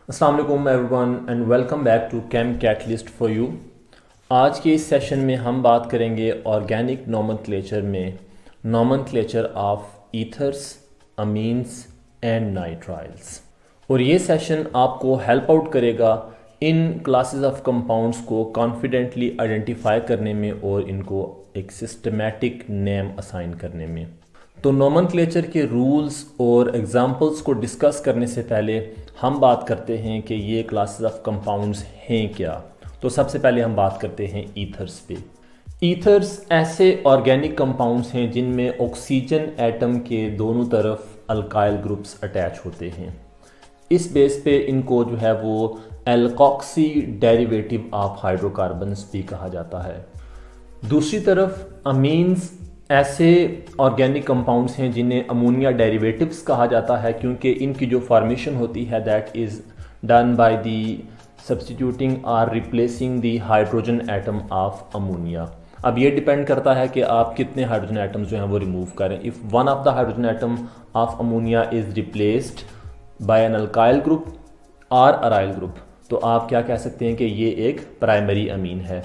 अस्सलाम वालेकुम everyone and welcome back to Chem Catalyst for you. आज के इस सेशन में हम बात करेंगे ऑर्गेनिक नोमेनक्लेचर में nomenclature of ethers, amines and nitriles. और ये सेशन आपको हेल्प आउट करेगा इन क्लासेस ऑफ कंपाउंड्स को कॉन्फिडेंटली आइडेंटिफाई करने में और इनको एक सिस्टमैटिक नेम असाइन करने में। तो नोमेनक्लेचर के रूल्स और एग्जांपल्स को डिस्कस करने से पहले हम बात करते हैं कि ये क्लासेस ऑफ कंपाउंड्स हैं क्या। तो सबसे पहले हम बात करते हैं ईथर्स पे। ईथर्स ऐसे ऑर्गेनिक कंपाउंड्स हैं जिनमें ऑक्सीजन एटम के दोनों तरफ अल्काइल ग्रुप्स अटैच होते हैं। इस बेस पे इनको जो है वो एल्कोक्सी डेरिवेटिव ऑफ हाइड्रोकार्बन्स भी कहा जाता है। दूसरी तरफ अमीन्स ऐसे ऑर्गेनिक कंपाउंड्स हैं जिन्हें अमोनिया डेरिवेटिव्स कहा जाता है, क्योंकि इनकी जो फॉर्मेशन होती है that is done by the substituting और replacing the hydrogen atom of ammonia. अब ये डिपेंड करता है कि आप कितने हाइड्रोजन एटम्स जो हैं वो रिमूव करें। If one of the hydrogen atom of ammonia is replaced by an alkyl group और अराइल ग्रुप, तो आप क्या कह सकते हैं कि ये एक प्राइमरी अमीन है।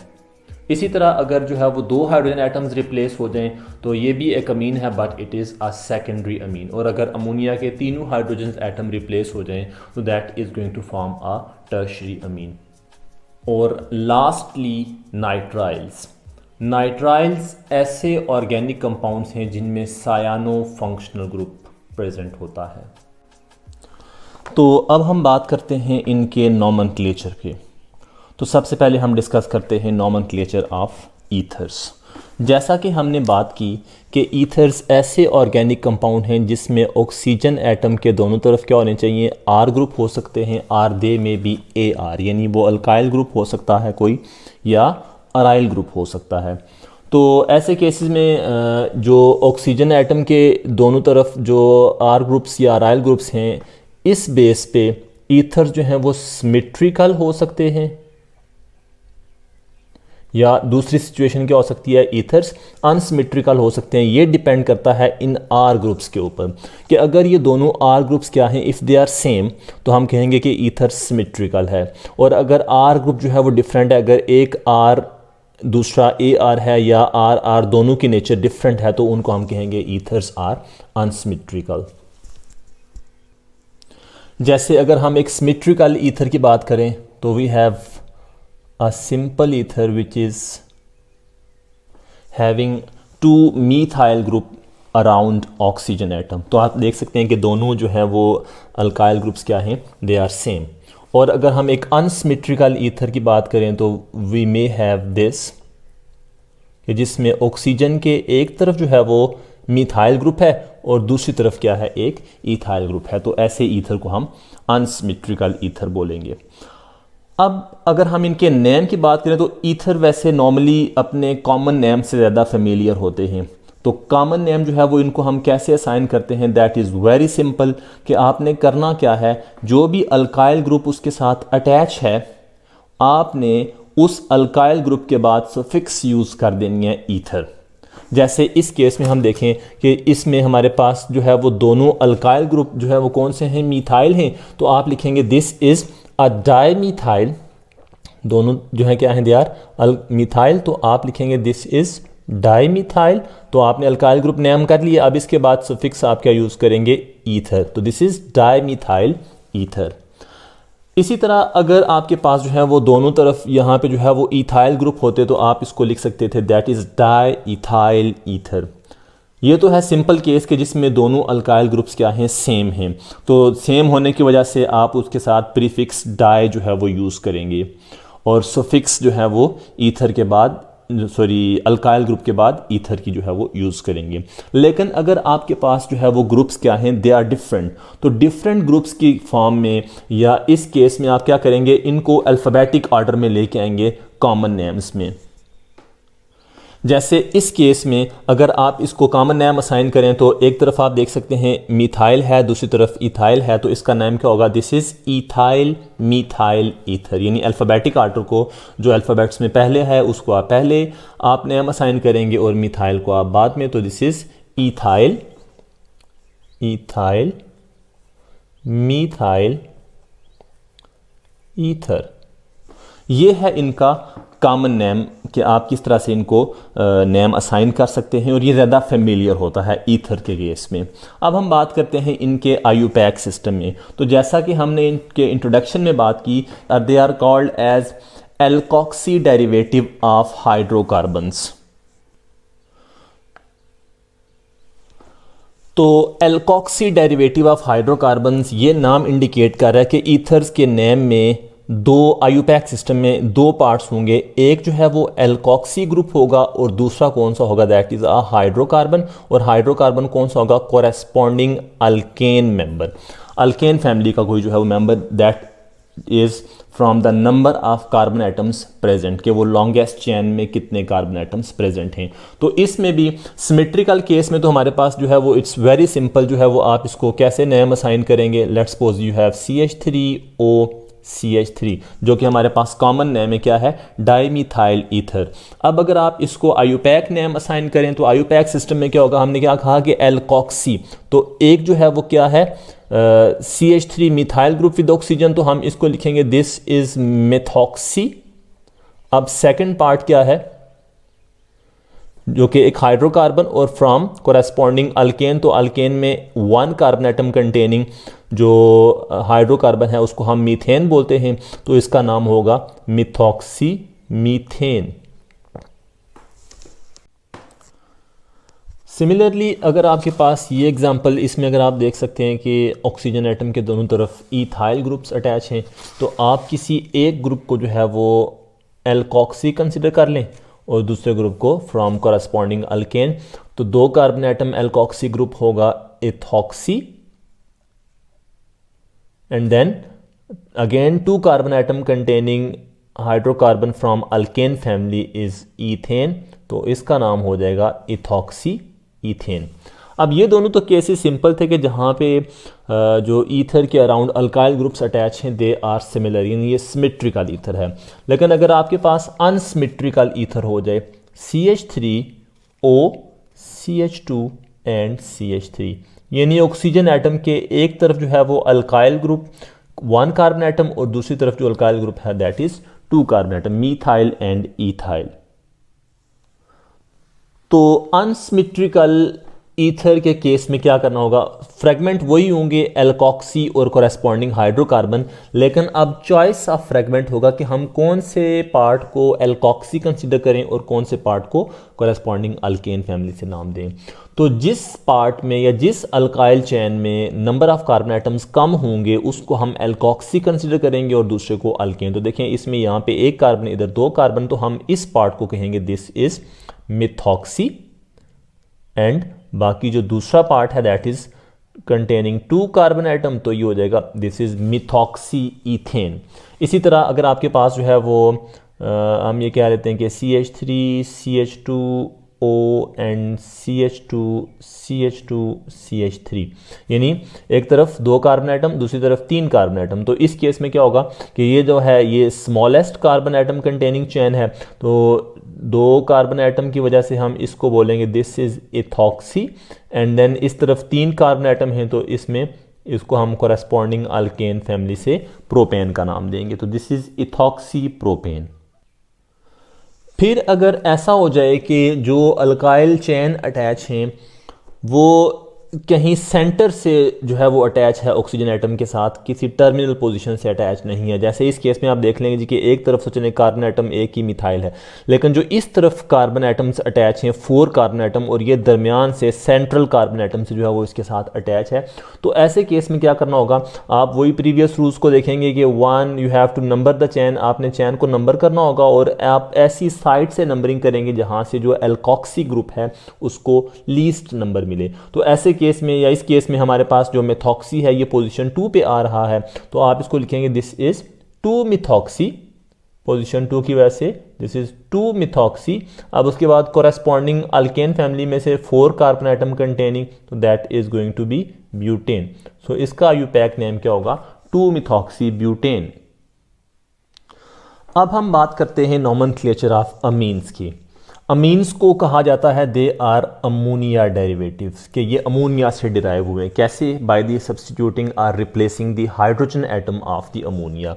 इसी तरह अगर जो है वो दो हाइड्रोजन एटम्स रिप्लेस हो जाएं तो ये भी एक अमीन है, but it is a secondary amine. और अगर अमोनिया के तीनों हाइड्रोजन एटम रिप्लेस हो जाएं तो that is going to form a tertiary amine. और लास्टली नाइट्राइल्स। नाइट्राइल्स ऐसे ऑर्गेनिक कंपाउंड्स हैं जिनमें सायानो फंक्शनल ग्रुप प्रेजेंट होता है। तो अब हम बात करते हैं इनके नोमेनक्लेचर पे। तो सबसे पहले हम डिस्कस करते हैं नोमेनक्लेचर ऑफ ईथर्स। जैसा कि हमने बात की कि ईथर्स ऐसे ऑर्गेनिक कंपाउंड हैं जिसमें ऑक्सीजन एटम के दोनों तरफ क्या होने चाहिए, आर ग्रुप हो सकते हैं, आर दे में भी ए आर, यानी वो अल्काइल ग्रुप हो सकता है कोई या अराइल ग्रुप हो सकता है। तो ऐसे केसेस में जो ऑक्सीजन एटम के दोनों तरफ जो आर ग्रुप्स या अराइल ग्रुप्स हैं, इस बेस पे ईथर्स जो हैं वो सिमेट्रिकल हो सकते हैं, या दूसरी सिचुएशन क्या हो सकती है, ईथर्स अनसिमेट्रिकल हो सकते हैं। ये डिपेंड करता है इन आर ग्रुप्स के ऊपर कि अगर ये दोनों आर ग्रुप्स क्या हैं, इफ़ दे आर सेम तो हम कहेंगे कि ईथर सिमेट्रिकल है। और अगर आर ग्रुप जो है वो डिफरेंट है, अगर एक आर दूसरा ए आर है या आर आर दोनों की नेचर डिफरेंट है, तो उनको हम कहेंगे ईथर्स आर अनसिमेट्रिकल। जैसे अगर हम एक सिमेट्रिकल ईथर की बात करें तो we have a simple ether which is having two methyl group around oxygen atom। तो आप देख सकते हैं कि दोनों जो है वो अल्काइल ग्रुप्स क्या हैं, दे आर सेम। और अगर हम एक अनसिमेट्रिकल ईथर की बात करें तो वी मे हैव दिस, जिसमें ऑक्सीजन के एक तरफ जो है वो मिथाइल ग्रुप है और दूसरी तरफ क्या है, एक इथाइल ग्रुप है। तो ऐसे ईथर को हम अनसिमेट्रिकल ईथर बोलेंगे। अब अगर हम इनके नेम की बात करें तो ईथर वैसे नॉर्मली अपने कॉमन नेम से ज़्यादा फेमिलियर होते हैं। तो कॉमन नेम जो है वो इनको हम कैसे असाइन करते हैं, दैट इज़ वेरी सिंपल कि आपने करना क्या है, जो भी अल्काइल ग्रुप उसके साथ अटैच है आपने उस अल्काइल ग्रुप के बाद सफिक्स यूज़ कर देनी है ईथर। जैसे इस केस में हम देखें कि इसमें हमारे पास जो है वो दोनों अल्काइल ग्रुप जो है वो कौन से हैं, मिथाइल हैं। तो आप लिखेंगे दिस इज़ अ डाईमिथाइल, दोनों जो है क्या है, दे आर मिथाइल। तो आप लिखेंगे दिस इज डाईमिथाइल। तो आपने अल्काइल ग्रुप नेम कर लिया। अब इसके बाद सफिक्स आप क्या यूज़ करेंगे, ईथर। तो दिस इज डाईमिथाइल ईथर। इसी तरह अगर आपके पास जो है वो दोनों तरफ यहाँ पे जो है वो इथाइल ग्रुप होते तो आप इसको लिख सकते थे that is di ethyl ether. ये तो है सिंपल केस के जिसमें दोनों अल्काइल ग्रुप्स क्या हैं, सेम हैं। तो सेम होने की वजह से आप उसके साथ प्रीफिक्स डाई जो है वो यूज़ करेंगे और सफिक्स जो है वो ईथर के बाद अल्काइल ग्रुप के बाद ईथर की जो है वो यूज़ करेंगे। लेकिन अगर आपके पास जो है वो ग्रुप्स क्या हैं, दे आर डिफरेंट, तो डिफरेंट ग्रुप्स की फॉर्म में या इस केस में आप क्या करेंगे, इनको अल्फ़ाबेटिक ऑर्डर में लेके आएंगे कॉमन नेम्स में। जैसे इस केस में अगर आप इसको कॉमन नेम असाइन करें तो एक तरफ आप देख सकते हैं मिथाइल है, दूसरी तरफ इथाइल है, तो इसका नाम क्या होगा, this is ethyl methyl ether. यानी अल्फ़ाबेटिक ऑर्डर को जो अल्फ़ाबेट्स में पहले है उसको आप पहले आप नेम असाइन करेंगे और मिथाइल को आप बाद में। तो this is ethyl ethyl methyl ether. ये है इनका कॉमन नेम कि आप किस तरह से इनको नेम असाइन कर सकते हैं और ये ज़्यादा फेमिलियर होता है ईथर के केस में। अब हम बात करते हैं इनके आईयूपैक सिस्टम में। तो जैसा कि हमने इनके इंट्रोडक्शन में बात की, they are called as alkoxy derivative of hydrocarbons. तो एल्कोक्सी डेरिवेटिव ऑफ हाइड्रोकार्बन्स, ये नाम इंडिकेट कर रहा है कि ईथर्स के नेम में दो आईयूपैक सिस्टम में दो पार्ट्स होंगे। एक जो है वो एल्कोक्सी ग्रुप होगा और दूसरा कौन सा होगा, दैट इज अ हाइड्रोकार्बन। और हाइड्रोकार्बन कौन सा होगा, corresponding alkane member, alkane family का कोई जो है वो member, that is from the number of carbon atoms present, कि वो लॉन्गेस्ट चेन में कितने कार्बन एटम्स प्रेजेंट हैं। तो इसमें भी सिमेट्रिकल केस में तो हमारे पास जो है वो इट्स वेरी सिंपल, जो है वो आप इसको कैसे नेम असाइन करेंगे। Let's suppose you have CH3O CH3, जो कि हमारे पास कॉमन नेम है, क्या है, डाईमिथाइल ईथर। अब अगर आप इसको आईयूपैक नेम असाइन करें तो आईयूपैक सिस्टम में क्या होगा, हमने क्या कहा कि एल्कोक्सी, तो एक जो है वो क्या है CH3 methyl group with oxygen, तो हम इसको लिखेंगे दिस इज मेथॉक्सी। अब सेकंड पार्ट क्या है, जो कि एक हाइड्रोकार्बन और फ्रॉम कोरेस्पॉन्डिंग अल्केन, तो अल्केन में वन कार्बन एटम कंटेनिंग जो हाइड्रोकार्बन है उसको हम मीथेन बोलते हैं, तो इसका नाम होगा मिथॉक्सी मीथेन। सिमिलरली अगर आपके पास ये एग्जांपल, इसमें अगर आप देख सकते हैं कि ऑक्सीजन एटम के दोनों तरफ इथाइल ग्रुप्स अटैच हैं, तो आप किसी एक ग्रुप को जो है वो एल्कोक्सी कंसिडर कर लें और दूसरे ग्रुप को फ्रॉम कोरेस्पॉन्डिंग अल्केन। तो दो कार्बन एटम एल्कोक्सी ग्रुप होगा ethoxy, and then again two carbon atom containing hydrocarbon from alkane family is ethane, तो इसका नाम हो जाएगा इथॉक्सी ईथेन। अब ये दोनों तो केसेस सिंपल थे कि जहाँ पे जो ईथर के अराउंड अल्काइल ग्रुप्स अटैच हैं दे आर सिमिलर, यानी ये सिमेट्रिकल ईथर है। लेकिन अगर आपके पास अनसिमेट्रिकल ईथर हो जाए, CH3O CH2 एंड CH3, यानी ऑक्सीजन एटम के एक तरफ जो है वो alkyl group one carbon atom और दूसरी तरफ जो अल्काइल ग्रुप है that is two carbon atom, methyl and ethyl. तो अनसिमेट्रिकल ईथर के केस में क्या करना होगा, फ्रेगमेंट वही होंगे एल्कोक्सी और कोरेस्पॉन्डिंग हाइड्रोकार्बन, लेकिन अब चॉइस ऑफ फ्रेगमेंट होगा कि हम कौन से पार्ट को एल्कोक्सी कंसीडर करें और कौन से पार्ट को कोरेस्पॉन्डिंग अल्केन फैमिली से नाम दें। तो जिस पार्ट में या जिस अल्काइल चेन में number of carbon atoms come होंगे उसको हम एल्कोक्सी कंसीडर करेंगे और दूसरे को अल्केन। तो देखें इसमें यहाँ पे एक कार्बन इधर दो कार्बन, तो हम इस पार्ट को कहेंगे दिस इज मिथॉक्सी, एंड बाकी जो दूसरा पार्ट है that is containing two carbon atom, तो ये हो जाएगा दिस इज मिथॉक्सी ईथेन। इसी तरह अगर आपके पास जो है वो हम ये कह लेते हैं कि CH3 CH2O and CH2 CH3, यानी एक तरफ दो कार्बन एटम दूसरी तरफ तीन कार्बन एटम। तो इस केस में क्या होगा कि ये जो है ये smallest carbon atom containing chain है, तो दो कार्बन एटम की वजह से हम इसको बोलेंगे this is ethoxy, and then इस तरफ तीन कार्बन एटम हैं तो इसमें इसको हम कोरेस्पॉन्डिंग अल्केन फैमिली से प्रोपेन का नाम देंगे, तो दिस इज इथॉक्सी प्रोपेन। फिर अगर ऐसा हो जाए कि जो अल्काइल चेन अटैच हैं वो कहीं सेंटर से जो है वो अटैच है ऑक्सीजन एटम के साथ, किसी टर्मिनल पोजीशन से अटैच नहीं है, जैसे इस केस में आप देख लेंगे जी कि एक तरफ से चले कार्बन एटम एक ही मिथाइल है, लेकिन जो इस तरफ कार्बन एटम्स अटैच हैं 4 कार्बन एटम और ये दरमियान से सेंट्रल कार्बन एटम से जो है वो इसके साथ अटैच है। तो ऐसे केस में क्या करना होगा, आप वही प्रीवियस रूल्स को देखेंगे कि 1 you have to number the chain, आपने चैन को नंबर करना होगा और आप ऐसी साइड से नंबरिंग करेंगे जहाँ से जो एल्कोक्सी ग्रुप है उसको लीस्ट नंबर मिले। तो ऐसे केस में या इस केस में हमारे पास जो मेथॉक्सी है ये पोजीशन 2 पे आ रहा है, तो आप इसको लिखेंगे दिस इज 2 मिथॉक्सी, पोजीशन 2 की वजह से दिस इज 2 मिथॉक्सी। अब उसके बाद कोरेस्पॉन्डिंग अल्केन फैमिली में से 4 कार्बन एटम कंटेनिंग, तो that is going to be butane. So इसका आईयूपैक नेम क्या होगा, 2 मिथॉक्सी ब्यूटेन। अब हम बात करते हैं नॉमेनक्लेचर ऑफ अमीन्स की। अमीन्स को कहा जाता है दे आर अमोनिया डेरिवेटिव्स, कि ये अमोनिया से डिराइव हुए। कैसे, by the substituting or replacing the hydrogen atom of the ammonia.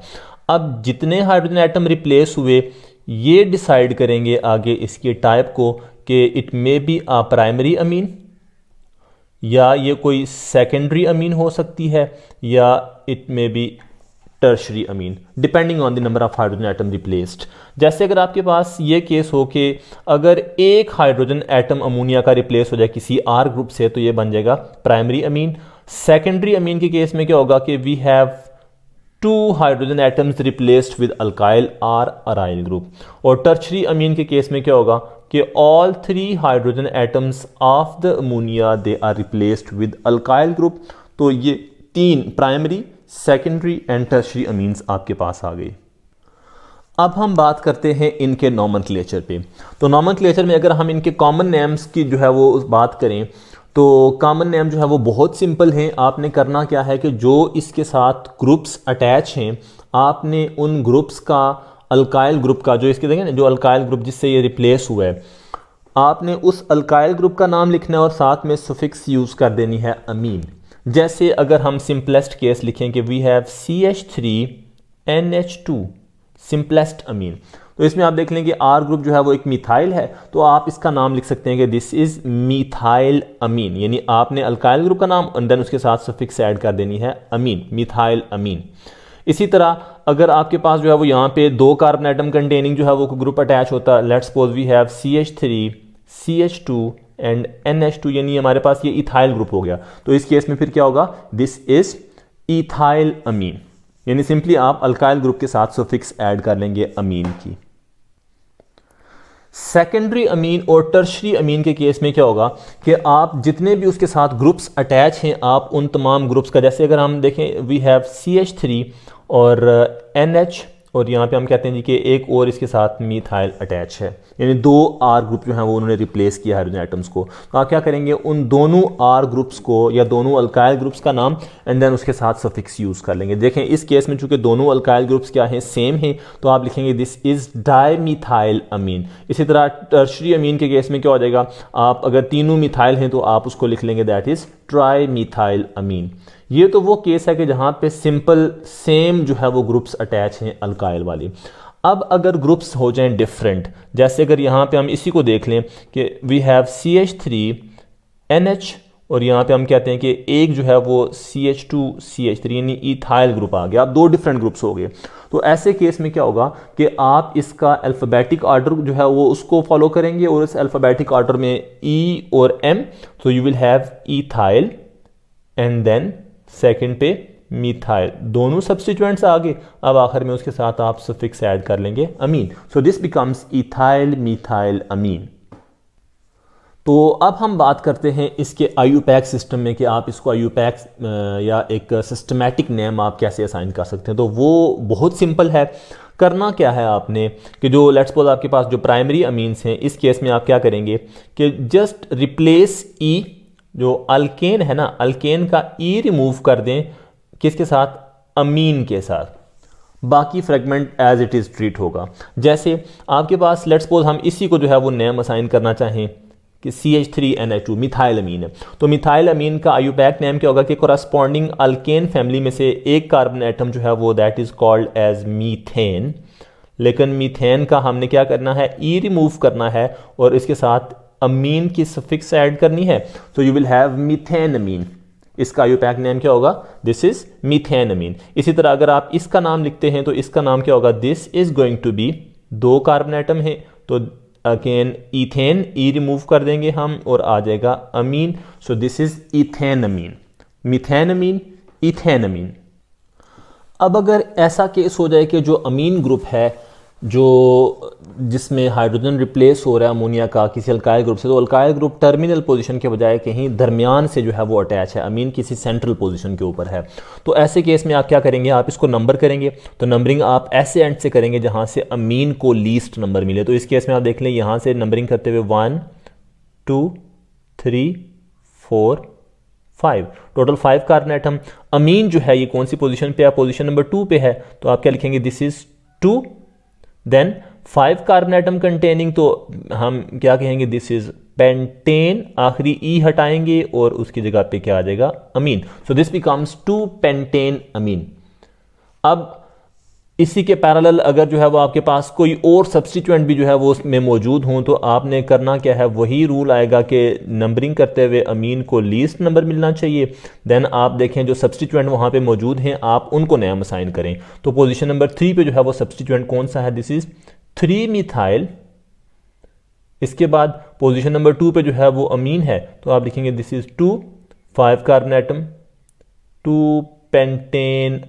अब जितने हाइड्रोजन एटम रिप्लेस हुए ये डिसाइड करेंगे आगे इसके टाइप को कि it may be a primary amine, या ये कोई सेकेंडरी अमीन हो सकती है, या it may be tertiary Amin, depending on the number of hydrogen atom replaced. जैसे अगर आपके पास ये केस हो कि अगर एक हाइड्रोजन एटम अमोनिया का रिप्लेस हो जाए किसी आर ग्रुप से तो ये बन जाएगा प्राइमरी अमीन। सेकेंडरी अमीन के केस में क्या होगा कि we have two hydrogen atoms replaced with alkyl or aryl group. और टर्शरी अमीन के केस में क्या होगा कि all three hydrogen atoms of the ammonia they are replaced with alkyl group. तो ये तीन primary, secondary and tertiary amines आपके पास आ गई। अब हम बात करते हैं इनके नॉमेनक्लेचर पे। तो नॉमेनक्लेचर में अगर हम इनके कॉमन नेम्स की जो है वो बात करें तो कॉमन नेम जो है वो बहुत सिंपल हैं। आपने करना क्या है कि जो इसके साथ ग्रुप्स अटैच हैं आपने उन ग्रुप्स का अल्काइल ग्रुप का जो इसके देखें ना जो अल्काइल ग्रुप जिससे ये रिप्लेस हुआ है आपने उस अल्काइल ग्रुप का नाम लिखना है और साथ में सुफिक्स यूज़ कर देनी है अमीन। जैसे अगर हम सिंपलेस्ट केस लिखें कि वी हैव CH3NH2 सिंपलेस्ट अमीन, तो इसमें आप देख लें कि आर ग्रुप जो है वो एक मिथाइल है तो आप इसका नाम लिख सकते हैं कि दिस इज मिथाइल अमीन, यानी आपने अल्काइल ग्रुप का नाम और देन उसके साथ सफिक्स ऐड कर देनी है अमीन, मिथाइल अमीन। इसी तरह अगर आपके पास जो है वो यहाँ पे दो कार्बन एटम कंटेनिंग जो है वो ग्रुप अटैच होता है, let's suppose we have CH3 CH2 and NH2, यानी हमारे पास ये इथाइल ग्रुप हो गया। तो इस केस में फिर क्या होगा, दिस इज इथाइल अमीन, यानी सिंपली आप अल्काइल ग्रुप के साथ सफिक्स ऐड कर लेंगे अमीन की। सेकेंडरी अमीन और टर्शरी अमीन के केस में क्या होगा कि आप जितने भी उसके साथ ग्रुप्स अटैच हैं आप उन तमाम ग्रुप्स का, जैसे अगर हम देखें वी हैव CH3 और NH और यहाँ पे हम कहते हैं जी कि एक और इसके साथ मिथाइल अटैच है, यानी दो आर ग्रुप जो हैं वो उन्होंने रिप्लेस किया हाइड्रोजन एटम्स को। तो आप क्या करेंगे उन दोनों आर ग्रुप्स को या दोनों अल्काइल ग्रुप्स का नाम एंड देन उसके साथ सफिक्स यूज़ कर लेंगे। देखें इस केस में चूंकि दोनों अल्काइल ग्रुप्स क्या हैं सेम हैं तो आप लिखेंगे दिस इज डाईमिथाइल अमीन। इसी तरह टर्शरी अमीन के केस में क्या हो जाएगा, आप अगर तीनों मिथाइल हैं तो आप उसको लिख लेंगे दैट इज ट्राईमिथाइल अमीन। ये तो वो केस है कि जहाँ पे सिंपल सेम जो है वो ग्रुप्स अटैच हैं अल्काइल वाली। अब अगर ग्रुप्स हो जाएं डिफरेंट, जैसे अगर यहाँ पे हम इसी को देख लें कि वी हैव CH3NH और यहाँ पे हम कहते हैं कि एक जो है वो CH2CH3 यानी इथाइल ग्रुप आ गया, अब दो डिफरेंट ग्रुप्स हो गए। तो ऐसे केस में क्या होगा कि आप इसका अल्फ़ाबेटिक ऑर्डर जो है वो उसको फॉलो करेंगे और इस अल्फ़ाबेटिक ऑर्डर में E और M, तो you will have ethyl and then second पे मिथाइल, दोनों सब्स्टिट्यूएंट्स आ गए। अब आखिर में उसके साथ आप सफिक्स ऐड कर लेंगे amine, so this becomes ethyl methyl amine. तो अब हम बात करते हैं इसके IUPAC सिस्टम में कि आप इसको IUPAC या एक सिस्टमैटिक नेम आप कैसे असाइन कर सकते हैं। तो वो बहुत सिंपल है। करना क्या है आपने कि जो लेट्स सपोज आपके पास जो प्राइमरी अमीन्स हैं इस केस में आप क्या करेंगे कि जस्ट रिप्लेस E, जो अल्केन है ना अल्केन का E रिमूव कर दें किसके साथ, अमीन के साथ, बाकी fragment as it is treat होगा। जैसे आपके पास लेट्स सपोज हम इसी को जो है वो नेम असाइन करना चाहें कि CH3NH2 मिथाइल अमीन है, तो मिथाइल अमीन का IUPAC नेम क्या होगा कि कोरस्पॉन्डिंग अल्केन फैमिली में से एक कार्बन एटम जो है वो that is called as methane. लेकिन मीथेन का हमने क्या करना है, E रिमूव करना है और इसके साथ अमीन की सफिक्स ऐड करनी है, तो यू विल हैव मीथेन अमीन। इसका IUPAC नेम क्या होगा, दिस इज मीथेन अमीन। इसी तरह अगर आप इसका नाम लिखते हैं तो इसका नाम क्या होगा, this is going to be, दो कार्बन एटम है तो अगेन इथेन, E रिमूव कर देंगे हम और आ जाएगा amine, so this is ethane amine, methane amine, ethane amine. अब अगर ऐसा केस हो जाए कि जो अमीन ग्रुप है जो जिसमें हाइड्रोजन रिप्लेस हो रहा है अमोनिया का किसी अल्काइल ग्रुप से, तो अल्काइल ग्रुप टर्मिनल पोजीशन के बजाय कहीं दरमियान से जो है वो अटैच है, अमीन किसी सेंट्रल पोजीशन के ऊपर है। तो ऐसे केस में आप क्या करेंगे, आप इसको नंबर करेंगे। तो नंबरिंग आप ऐसे एंड से करेंगे जहाँ से अमीन को लीस्ट नंबर मिले। तो इस केस में आप देख लें यहाँ से नंबरिंग करते हुए 1 2 3 4 5, टोटल 5 कार्बन एटम। अमीन जो है ये कौन सी पोजीशन पे है, पोजीशन नंबर 2 पे है, तो आप क्या लिखेंगे, this is 2, then 5 carbon atom containing, तो हम क्या कहेंगे, दिस इज पेंटेन, आखिरी E हटाएंगे और उसकी जगह पे क्या आ जाएगा, amine. So this becomes 2 pentane अमीन। अब इसी के पैरेलल अगर जो है वो आपके पास कोई और सब्स्टिट्यूएंट भी जो है वो उसमें मौजूद हों तो आपने करना क्या है, वही रूल आएगा कि नंबरिंग करते हुए अमीन को लीस्ट नंबर मिलना चाहिए। देन आप देखें जो सब्स्टिट्यूएंट वहाँ पे मौजूद हैं आप उनको नेम असाइन करें। तो पोजीशन नंबर 3 पे जो है वो सब्स्टिट्यूएंट कौन सा है, दिस इज 3 मिथाइल। इसके बाद पोजीशन नंबर 2 पे जो है वो अमीन है तो आप लिखेंगे this is 2 5 carbon atom 2 pentane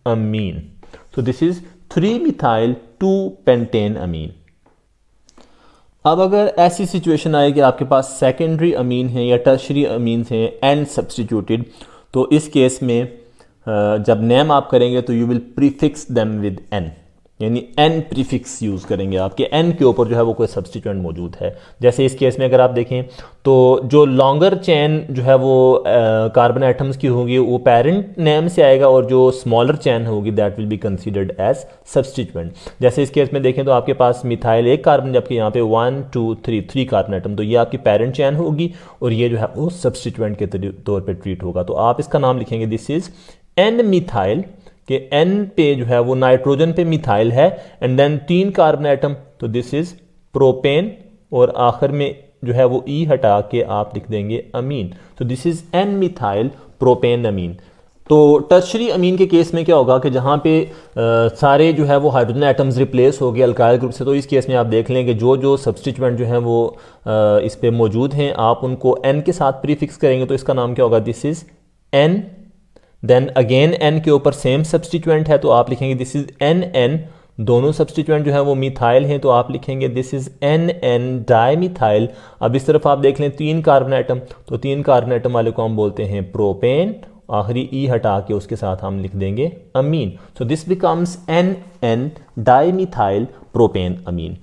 amine. So this is 3-methyl 2-pentane amine. अब अगर ऐसी सिचुएशन आए कि आपके पास सेकेंडरी अमीन है या टर्शरी अमीन हैं एन सब्स्टिट्यूटेड, तो इस केस में जब नेम आप करेंगे तो you will prefix them with N, यानी एन प्रीफिक्स यूज़ करेंगे आपके एन के ऊपर जो है वो कोई सब्स्टिट्यूएंट मौजूद है। जैसे इस केस में अगर आप देखें तो जो लॉन्गर चेन जो है वो कार्बन एटम्स की होगी वो पेरेंट नेम से आएगा और जो स्मॉलर चेन होगी that will be considered as substituent. जैसे इस केस में देखें तो आपके पास मिथाइल एक कार्बन, जबकि यहाँ पे 1 2 3 कार्बन एटम, तो ये आपकी पेरेंट चेन होगी और ये जो है वो सब्स्टिट्यूएंट के तौर पर ट्रीट होगा। तो आप इसका नाम लिखेंगे दिस इज एन मिथाइल, कि एन पे जो है वो नाइट्रोजन पे मिथाइल है एंड देन 3 कार्बन एटम, तो दिस इज प्रोपेन, और आखिर में जो है वो ई हटा के आप लिख देंगे अमीन। तो this is N methyl propane amine. तो टर्शरी अमीन के केस में क्या होगा कि जहाँ पे सारे जो है वो हाइड्रोजन एटम्स रिप्लेस हो गए अल्काइल ग्रुप से, तो इस केस में आप देख लें कि जो जो सब्स्टिट्यूएंट जो हैं वो इस पे मौजूद हैं आप उनको एन के साथ प्रीफिक्स करेंगे। तो इसका नाम क्या होगा, this is N, then again N के ऊपर सेम सब्स्टिट्यूएंट है तो आप लिखेंगे दिस इज एन एन, दोनों सब्स्टिट्यूएंट जो है वो मिथाइल हैं तो आप लिखेंगे this is N N dimethyl. अब इस तरफ आप देख लें 3 कार्बन एटम, तो 3 कार्बन एटम वाले को हम बोलते हैं प्रोपेन, आखिरी ई हटा के उसके साथ हम लिख देंगे amine. So this becomes N N dimethyl propane amine.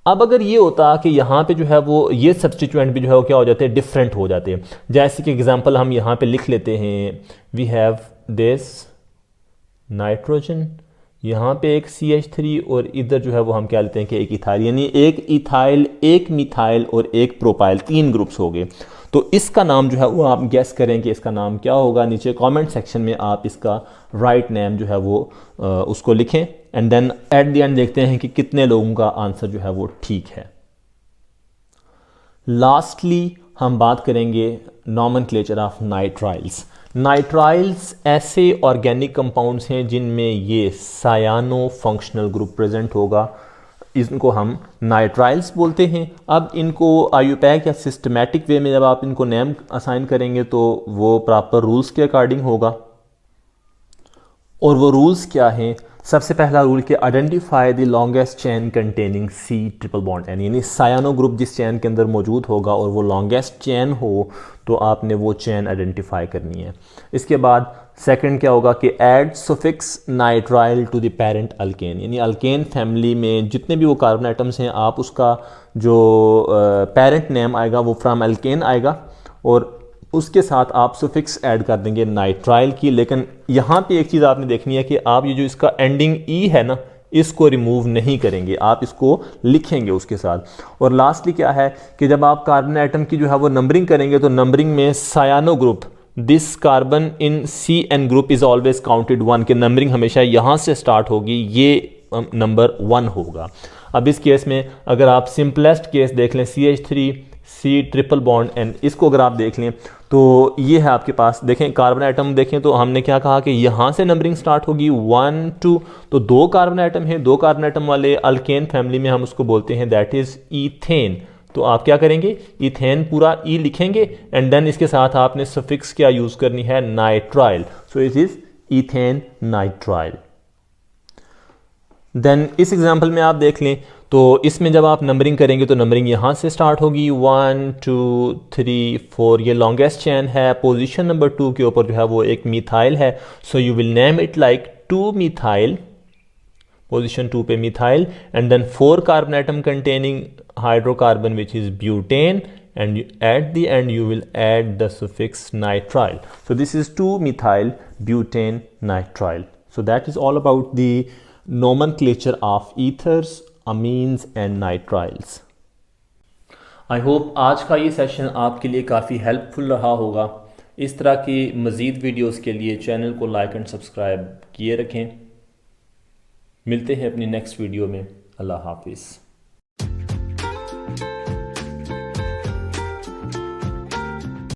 अब अगर ये होता कि यहाँ पे जो है वो ये सब्स्टिट्यूएंट भी जो है वो क्या हो जाते हैं, डिफरेंट हो जाते हैं। जैसे कि एग्जांपल हम यहाँ पे लिख लेते हैं, वी हैव दिस नाइट्रोजन, यहाँ पे एक CH3 और इधर जो है वो हम क्या लेते हैं कि एक इथाइल, यानी एक इथाइल एक मिथाइल और एक प्रोपाइल, 3 ग्रुप्स हो गए। तो इसका नाम जो है वो आप गेस करें कि इसका नाम क्या होगा। नीचे कमेंट सेक्शन में आप इसका राइट नेम जो है वो उसको लिखें and then at the end देखते हैं कि कितने लोगों का आंसर जो है वो ठीक है। लास्टली हम बात करेंगे नॉमेनक्लेचर ऑफ नाइट्राइल्स। नाइट्राइल्स ऐसे ऑर्गेनिक कंपाउंड्स हैं जिनमें ये सायानो फंक्शनल ग्रुप प्रेजेंट होगा, इनको हम नाइट्राइल्स बोलते हैं। अब इनको आयुपैक या सिस्टमैटिक वे में जब आप इनको नेम असाइन करेंगे तो वो प्रॉपर रूल्स के अकॉर्डिंग होगा। और वो रूल्स क्या हैं, सबसे पहला रूल कि identify the longest chain containing C triple bond N, यानी सायानो ग्रुप जिस चेन के अंदर मौजूद होगा और वो लॉन्गेस्ट चेन हो तो आपने वो चेन आइडेंटिफाई करनी है। इसके बाद सेकंड क्या होगा कि add suffix nitrile to the parent alkane, यानी अल्केन फैमिली में जितने भी वो कार्बन एटम्स हैं आप उसका जो पेरेंट नेम आएगा वो फ्रॉम अल्केन आएगा और उसके साथ आप सुफिक्स ऐड कर देंगे नाइट्राइल की। लेकिन यहाँ पे एक चीज़ आपने देखनी है कि आप ये जो इसका एंडिंग ई है ना इसको रिमूव नहीं करेंगे, आप इसको लिखेंगे उसके साथ। और लास्टली क्या है कि जब आप कार्बन एटम की जो है वो नंबरिंग करेंगे तो नंबरिंग में सायानो group this carbon in CN group is always counted 1 के नंबरिंग हमेशा यहाँ से स्टार्ट होगी, ये नंबर 1 होगा। अब इस केस में अगर आप सिंपलेस्ट केस देख लें CH3 C triple bond N, इसको अगर आप देख लें तो ये है आपके पास, देखें कार्बन एटम देखें तो हमने क्या कहा कि यहाँ से नंबरिंग स्टार्ट होगी 1 2, तो 2 कार्बन एटम है, 2 कार्बन एटम वाले अल्केन फैमिली में हम उसको बोलते हैं दैट इज ईथेन। तो आप क्या करेंगे, इथेन पूरा ई लिखेंगे एंड देन इसके साथ आपने सफिक्स क्या यूज करनी है, nitrile. So it is ethane nitrile. Then इस एग्जांपल में आप देख लें तो इसमें जब आप नंबरिंग करेंगे तो नंबरिंग यहाँ से स्टार्ट होगी 1 2 3 4, ये लॉन्गेस्ट चेन है। पोजीशन नंबर 2 के ऊपर जो है वो एक मिथाइल है, so you will name it like 2 methyl, position 2 पे methyl and then 4 carbon atom containing hydrocarbon which is butane and at the end you will add the suffix nitrile. So this is 2-methyl butane nitrile. So that is all about the nomenclature of ethers, amines and nitriles. I hope आज का ये session आपके लिए काफ़ी helpful रहा होगा। इस तरह की मज़ीद वीडियोस के लिए चैनल को लाइक एंड सब्सक्राइब किए रखें। मिलते हैं अपनी नेक्स्ट वीडियो में। अल्लाह हाफिज़।